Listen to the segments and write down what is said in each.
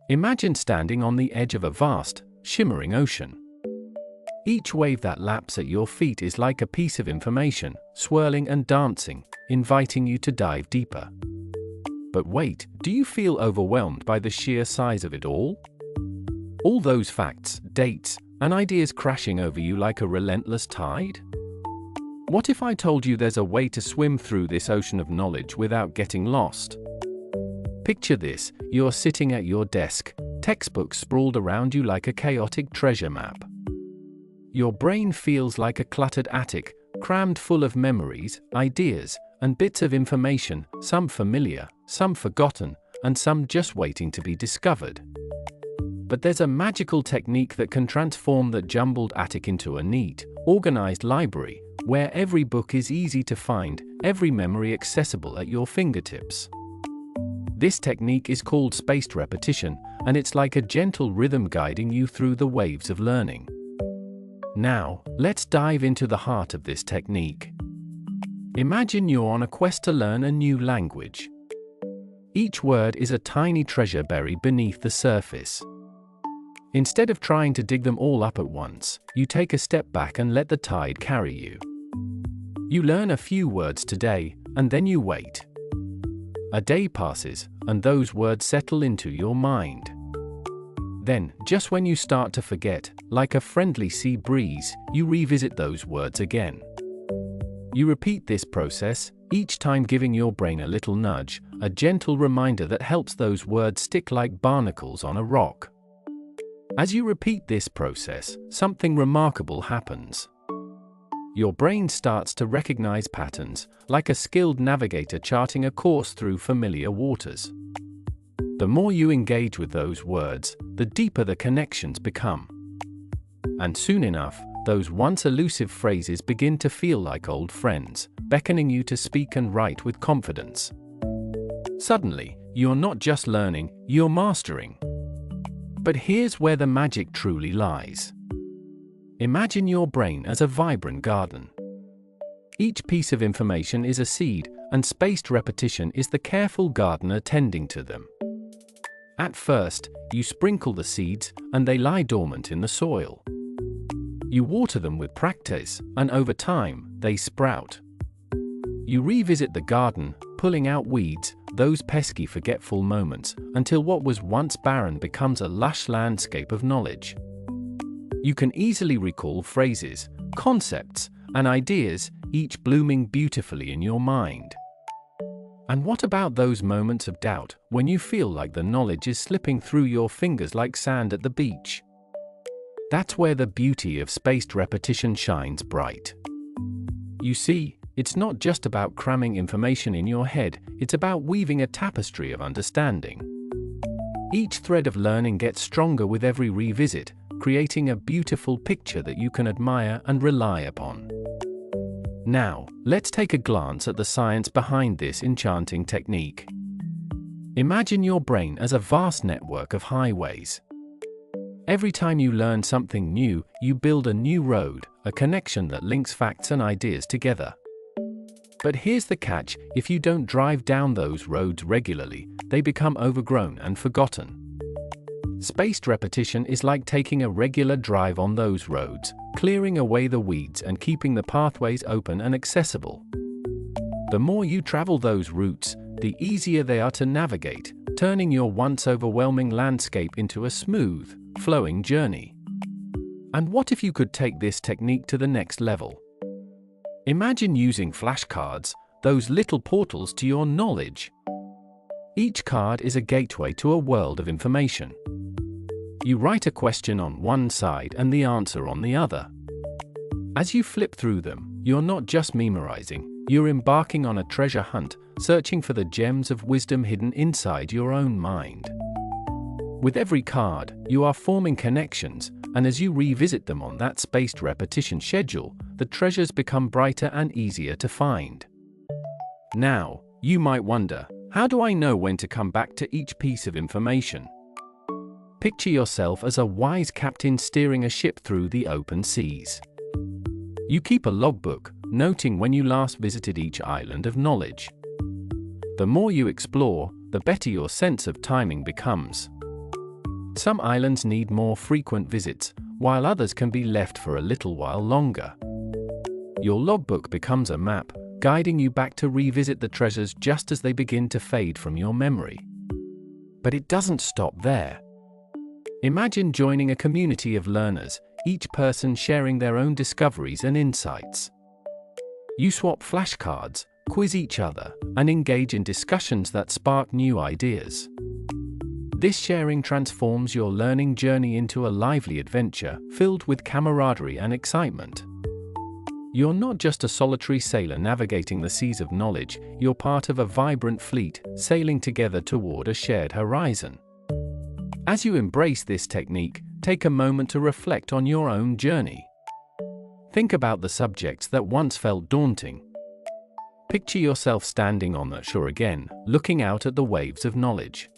Imagine standing on the edge of a vast, shimmering ocean. Each wave that laps at your feet is like a piece of information, swirling and dancing, inviting you to dive deeper. But wait, do you feel overwhelmed by the sheer size of it all? All those facts, dates, and ideas crashing over you like a relentless tide? What if I told you there's a way to swim through this ocean of knowledge without getting lost? Picture this: you're sitting at your desk, textbooks sprawled around you like a chaotic treasure map. Your brain feels like a cluttered attic, crammed full of memories, ideas, and bits of information, some familiar, some forgotten, and some just waiting to be discovered. But there's a magical technique that can transform that jumbled attic into a neat, organized library, where every book is easy to find, every memory accessible at your fingertips. This technique is called spaced repetition, and it's like a gentle rhythm guiding you through the waves of learning. Now, let's dive into the heart of this technique. Imagine you're on a quest to learn a new language. Each word is a tiny treasure buried beneath the surface. Instead of trying to dig them all up at once, you take a step back and let the tide carry you. You learn a few words today, and then you wait. A day passes, and those words settle into your mind. Then, just when you start to forget, like a friendly sea breeze, you revisit those words again. You repeat this process, each time giving your brain a little nudge, a gentle reminder that helps those words stick like barnacles on a rock. As you repeat this process, something remarkable happens. Your brain starts to recognize patterns, like a skilled navigator charting a course through familiar waters. The more you engage with those words, the deeper the connections become. And soon enough, those once elusive phrases begin to feel like old friends, beckoning you to speak and write with confidence. Suddenly, you're not just learning, you're mastering. But here's where the magic truly lies. Imagine your brain as a vibrant garden. Each piece of information is a seed, and spaced repetition is the careful gardener tending to them. At first, you sprinkle the seeds, and they lie dormant in the soil. You water them with practice, and over time, they sprout. You revisit the garden, pulling out weeds, those pesky forgetful moments, until what was once barren becomes a lush landscape of knowledge. You can easily recall phrases, concepts, and ideas, each blooming beautifully in your mind. And what about those moments of doubt, when you feel like the knowledge is slipping through your fingers like sand at the beach? That's where the beauty of spaced repetition shines bright. You see, it's not just about cramming information in your head, it's about weaving a tapestry of understanding. Each thread of learning gets stronger with every revisit, creating a beautiful picture that you can admire and rely upon. Now, let's take a glance at the science behind this enchanting technique. Imagine your brain as a vast network of highways. Every time you learn something new, you build a new road, a connection that links facts and ideas together. But here's the catch: if you don't drive down those roads regularly, they become overgrown and forgotten. Spaced repetition is like taking a regular drive on those roads, clearing away the weeds and keeping the pathways open and accessible. The more you travel those routes, the easier they are to navigate, turning your once overwhelming landscape into a smooth, flowing journey. And what if you could take this technique to the next level? Imagine using flashcards, those little portals to your knowledge. Each card is a gateway to a world of information. You write a question on one side and the answer on the other. As you flip through them, you're not just memorizing, you're embarking on a treasure hunt, searching for the gems of wisdom hidden inside your own mind. With every card, you are forming connections, and as you revisit them on that spaced repetition schedule, the treasures become brighter and easier to find. Now, you might wonder, how do I know when to come back to each piece of information? Picture yourself as a wise captain steering a ship through the open seas. You keep a logbook, noting when you last visited each island of knowledge. The more you explore, the better your sense of timing becomes. Some islands need more frequent visits, while others can be left for a little while longer. Your logbook becomes a map, guiding you back to revisit the treasures just as they begin to fade from your memory. But it doesn't stop there. Imagine joining a community of learners, each person sharing their own discoveries and insights. You swap flashcards, quiz each other, and engage in discussions that spark new ideas. This sharing transforms your learning journey into a lively adventure filled with camaraderie and excitement. You're not just a solitary sailor navigating the seas of knowledge, you're part of a vibrant fleet, sailing together toward a shared horizon. As you embrace this technique, take a moment to reflect on your own journey. Think about the subjects that once felt daunting. Picture yourself standing on the shore again, looking out at the waves of knowledge.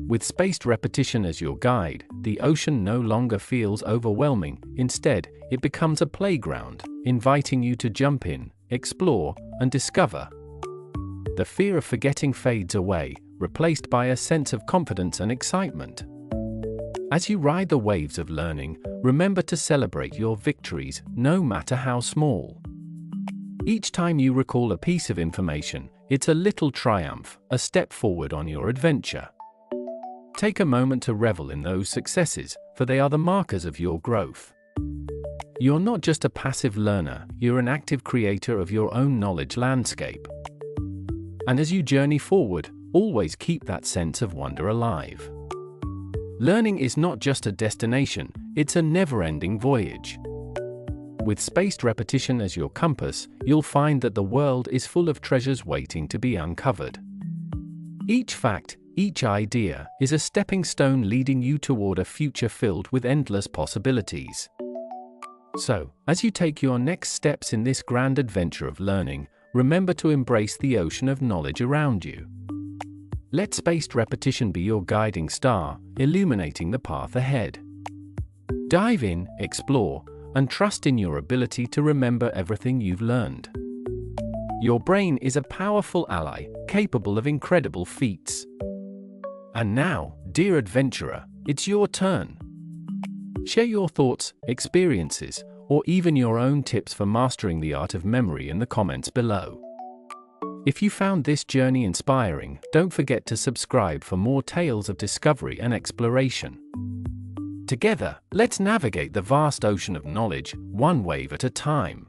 With spaced repetition as your guide, the ocean no longer feels overwhelming. Instead, it becomes a playground, inviting you to jump in, explore, and discover. The fear of forgetting fades away, replaced by a sense of confidence and excitement. As you ride the waves of learning, remember to celebrate your victories, no matter how small. Each time you recall a piece of information, it's a little triumph, a step forward on your adventure. Take a moment to revel in those successes, for they are the markers of your growth. You're not just a passive learner, you're an active creator of your own knowledge landscape. And as you journey forward, always keep that sense of wonder alive. Learning is not just a destination, it's a never-ending voyage. With spaced repetition as your compass, you'll find that the world is full of treasures waiting to be uncovered. Each fact, each idea, is a stepping stone leading you toward a future filled with endless possibilities. So, as you take your next steps in this grand adventure of learning, remember to embrace the ocean of knowledge around you. Let spaced repetition be your guiding star, illuminating the path ahead. Dive in, explore, and trust in your ability to remember everything you've learned. Your brain is a powerful ally, capable of incredible feats. And now, dear adventurer, it's your turn. Share your thoughts, experiences, or even your own tips for mastering the art of memory in the comments below. If you found this journey inspiring, don't forget to subscribe for more tales of discovery and exploration. Together, let's navigate the vast ocean of knowledge, one wave at a time.